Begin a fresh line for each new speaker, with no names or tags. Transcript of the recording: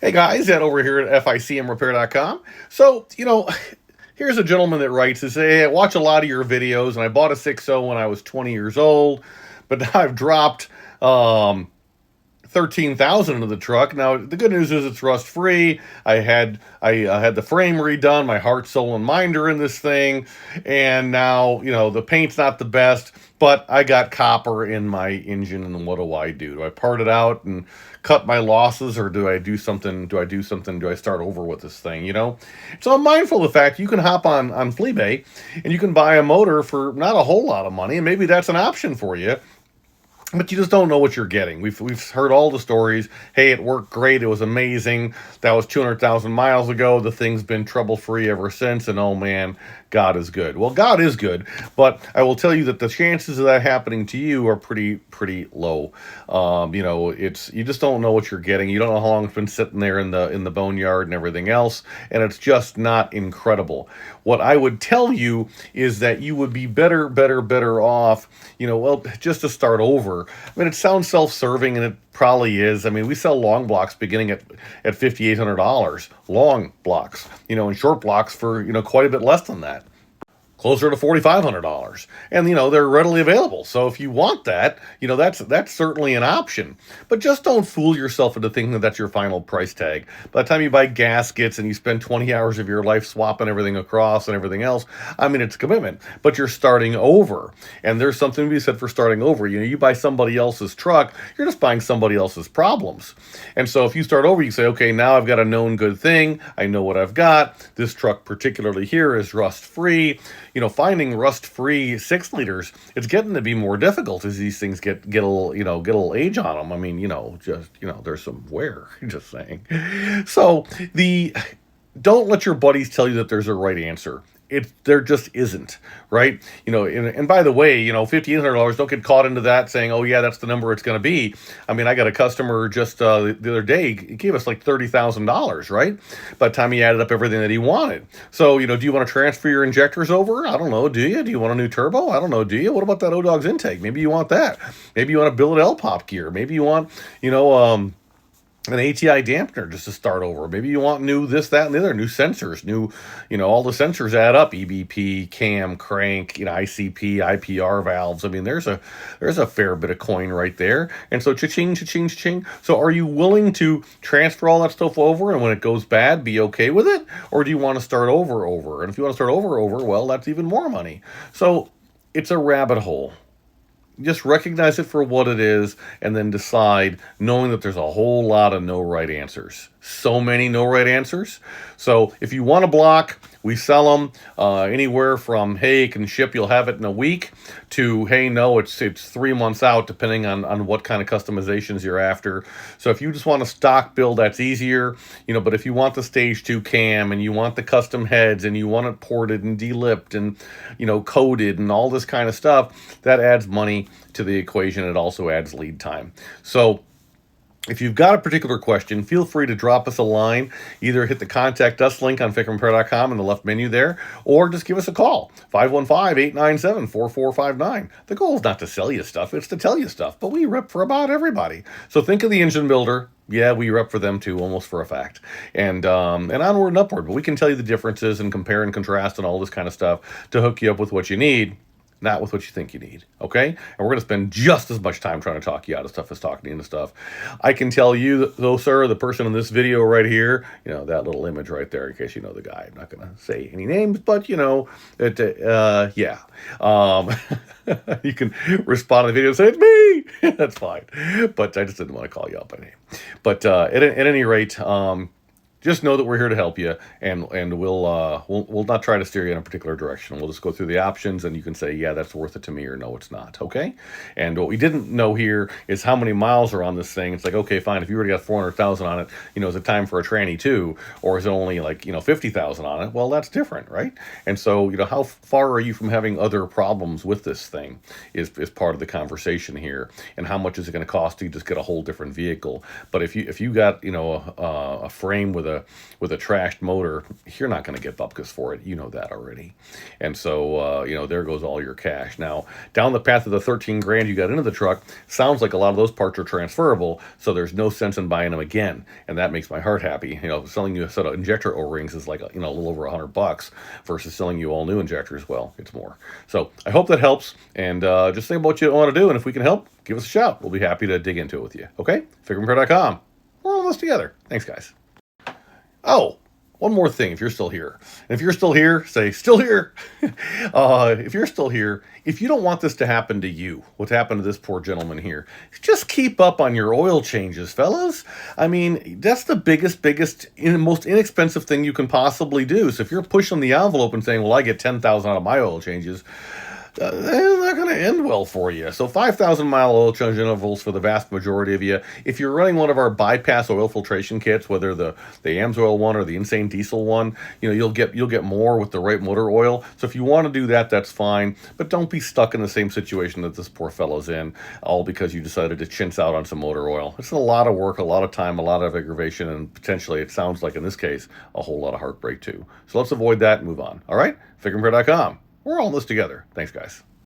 Hey guys, Ed over here at FICMRepair.com. So, here's a gentleman that writes to say, hey, I watch a lot of your videos and I bought a 6.0 when I was 20 years old, but now I've dropped 13,000 into the truck. Now the good news is it's rust free. I had the frame redone. My heart, soul, and mind are in this thing, and now the paint's not the best, but I got copper in my engine, and what do I do? Do I part it out and cut my losses, or do I do something? Do I start over with this thing? So I'm mindful of the fact you can hop on Fleabay and you can buy a motor for not a whole lot of money, and maybe that's an option for you. But you just don't know what you're getting. We've heard all the stories. Hey, it worked great. It was amazing. That was 200,000 miles ago. The thing's been trouble-free ever since. And oh man, God is good. Well, God is good, but I will tell you that the chances of that happening to you are pretty low. You just don't know what you're getting. You don't know how long it's been sitting there in the boneyard and everything else, and it's just not incredible. What I would tell you is that you would be better off, just to start over. I mean, it sounds self-serving, and it probably is. I mean, we sell long blocks beginning at $5,800, long blocks, and short blocks for, quite a bit less than that, closer to $4,500, and they're readily available. So if you want that, that's certainly an option. But just don't fool yourself into thinking that that's your final price tag. By the time you buy gaskets and you spend 20 hours of your life swapping everything across and everything else, I mean, it's a commitment. But you're starting over, and there's something to be said for starting over. You buy somebody else's truck, you're just buying somebody else's problems. And so if you start over, you say, okay, now I've got a known good thing. I know what I've got. This truck particularly here is rust free. Finding rust-free 6-liters, it's getting to be more difficult as these things get a little age on them. I mean, there's some wear. Just saying. So don't let your buddies tell you that there's a right answer. There just isn't, right? And by the way, $1,500, don't get caught into that saying, oh yeah, that's the number it's going to be. I mean, I got a customer just the other day, he gave us like $30,000, right? By the time he added up everything that he wanted. So, do you want to transfer your injectors over? I don't know. Do you? Do you want a new turbo? I don't know. Do you? What about that O-Dogs intake? Maybe you want that. Maybe you want a billet L-pop gear. Maybe you want, an ATI dampener just to start over. Maybe you want new this, that, and the other, new sensors, all the sensors add up, EBP, cam, crank, ICP, IPR valves. I mean, there's a fair bit of coin right there. And so cha-ching, cha-ching, cha-ching. So are you willing to transfer all that stuff over and when it goes bad, be okay with it? Or do you want to start over? And if you want to start over, well, that's even more money. So it's a rabbit hole. Just recognize it for what it is and then decide, knowing that there's a whole lot of no right answers. So many no right answers. So if you want a block, we sell them anywhere from, hey, it can ship, you'll have it in a week, to, hey, no, it's 3 months out, depending on what kind of customizations you're after. So if you just want a stock build, that's easier, but if you want the stage 2 cam and you want the custom heads and you want it ported and delipped and, coated and all this kind of stuff, that adds money to the equation. It also adds lead time. So if you've got a particular question, feel free to drop us a line. Either hit the Contact Us link on FICMRepair.com in the left menu there, or just give us a call, 515-897-4459. The goal is not to sell you stuff, it's to tell you stuff, but we rep for about everybody. So think of the engine builder. Yeah, we rep for them too, almost for a fact. And onward and upward, but we can tell you the differences and compare and contrast and all this kind of stuff to hook you up with what you need, not with what you think you need, okay? And we're going to spend just as much time trying to talk you out of stuff as talking you into stuff. I can tell you, though, sir, the person in this video right here, that little image right there, in case you know the guy. I'm not going to say any names, but, yeah. You can respond to the video and say, it's me! That's fine. But I just didn't want to call you out by name. But at any rate, just know that we're here to help you, and we'll not try to steer you in a particular direction. We'll just go through the options, and you can say, yeah, that's worth it to me, or no, it's not, okay? And what we didn't know here is how many miles are on this thing. It's like, okay, fine, if you already got 400,000 on it, is it time for a tranny too? Or is it only 50,000 on it? Well, that's different, right? And so, how far are you from having other problems with this thing is part of the conversation here. And how much is it going to cost to just get a whole different vehicle? But if you got, a frame with with a trashed motor, you're not going to get bupkis for it. You know that already. And so, there goes all your cash. Now, down the path of the 13 grand you got into the truck, sounds like a lot of those parts are transferable, so there's no sense in buying them again. And that makes my heart happy. Selling you a set of injector O-rings is like, a little over $100 versus selling you all new injectors. Well, it's more. So I hope that helps. And just think about what you want to do. And if we can help, give us a shout. We'll be happy to dig into it with you. Okay? FICMRepair.com. We're all in this together. Thanks, guys. Oh, one more thing, if you're still here. And if you're still here, say, still here. If you're still here, if you don't want this to happen to you, what's happened to this poor gentleman here, just keep up on your oil changes, fellas. I mean, that's the biggest, most inexpensive thing you can possibly do. So if you're pushing the envelope and saying, well, I get 10,000 out of my oil changes, it's not going to end well for you. So 5,000-mile oil change intervals for the vast majority of you. If you're running one of our bypass oil filtration kits, whether the AMSOIL one or the Insane Diesel one, you'll get more with the right motor oil. So if you want to do that, that's fine. But don't be stuck in the same situation that this poor fellow's in, all because you decided to chintz out on some motor oil. It's a lot of work, a lot of time, a lot of aggravation, and potentially, it sounds like in this case, a whole lot of heartbreak too. So let's avoid that and move on. All right? FICMRepair.com. We're all in this together. Thanks, guys.